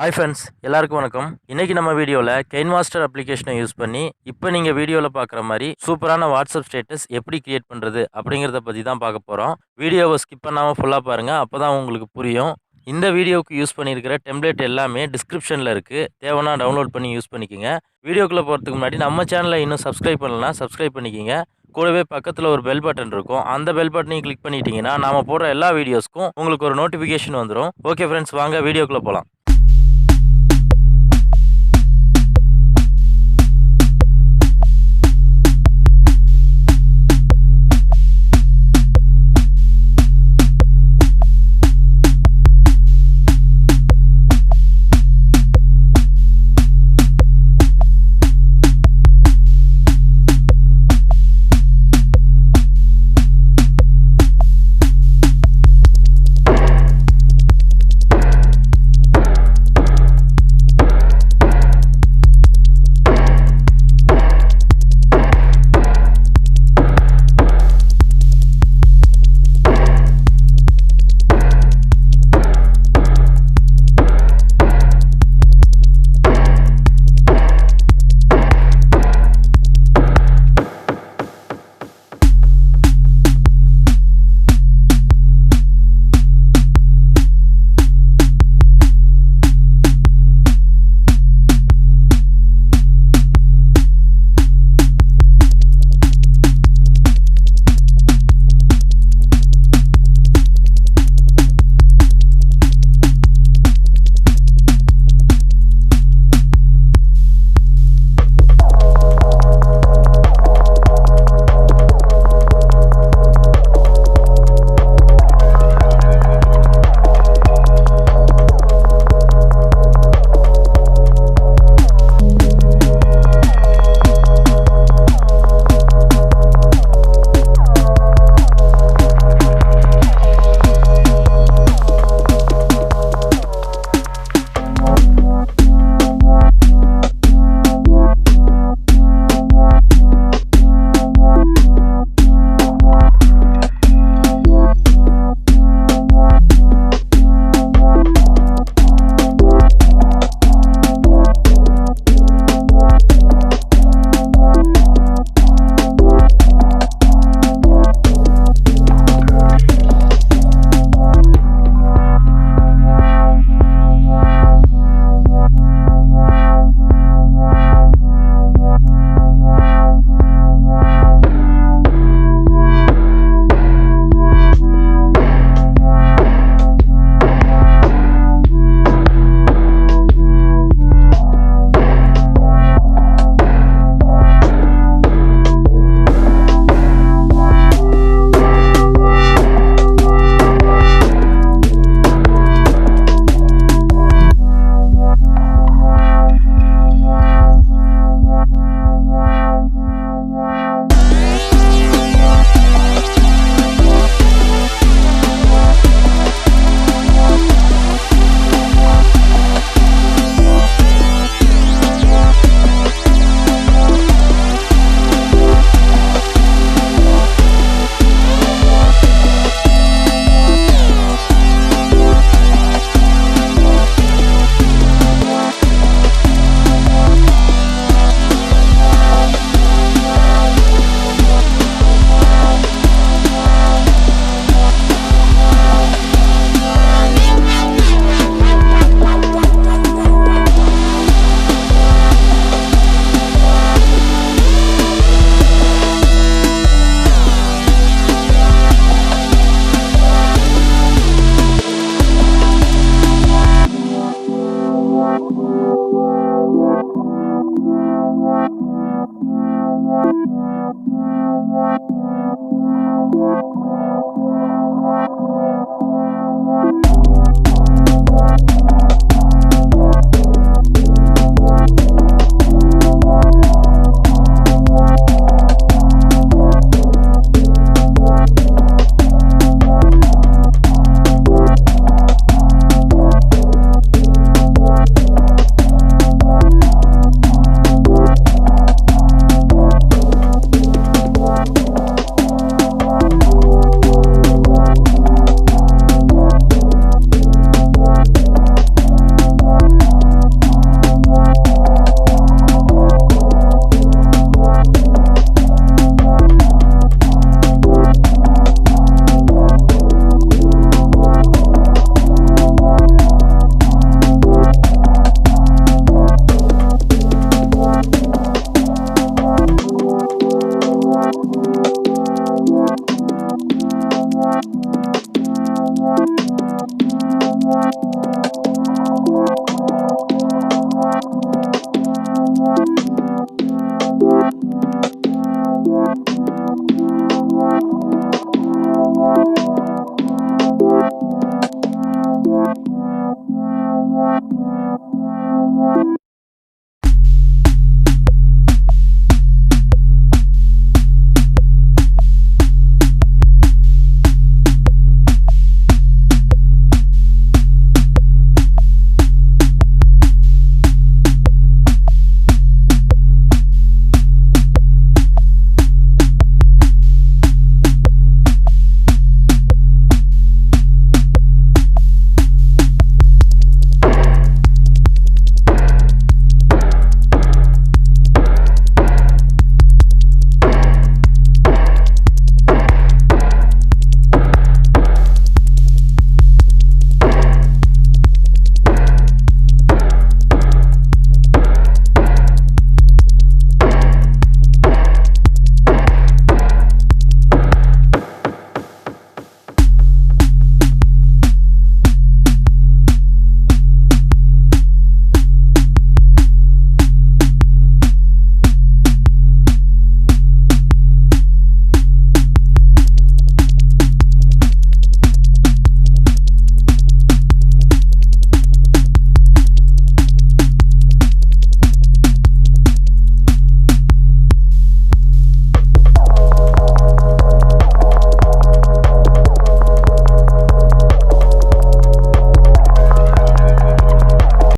Hi friends, எல்லாருக்கும் வணக்கம். இன்னைக்கு நம்ம வீடியோல Kinemaster அப்ளிகேஷனை யூஸ் பண்ணி இப்போ நீங்க வீடியோல பார்க்குற மாதிரி சூப்பரான வாட்ஸ்அப் ஸ்டேட்டஸ் எப்படி கிரியேட் பண்றது அப்படிங்கறத பத்தி தான் பார்க்க போறோம். வீடியோவை ஸ்கிப் பண்ணாம ஃபுல்லா பாருங்க. அப்பதான் உங்களுக்கு புரியும். இந்த வீடியோக்கு யூஸ் பண்ணியிருக்கிற டெம்ப்ளேட் எல்லாமே டிஸ்கிரிப்ஷன்ல இருக்கு. தேவைன்னா டவுன்லோட் பண்ணி யூஸ் பண்ணிக்கங்க. வீடியோக்குள்ள போறதுக்கு முன்னாடி நம்ம சேனலை இன்னும் சப்ஸ்கிரைப் பண்ணலனா சப்ஸ்கிரைப் பண்ணிக்கங்க. கூடவே பக்கத்துல ஒரு பெல் பட்டன் இருக்கும். அந்த பெல் பட்டனையும் கிளிக் பண்ணிட்டீங்கன்னா நாம போடுற எல்லா வீடியோஸ்க்கும் உங்களுக்கு ஒரு நோட்டிஃபிகேஷன் வந்துடும். ஓகே ஃப்ரெண்ட்ஸ், வாங்க வீடியோக்குள்ள போலாம்.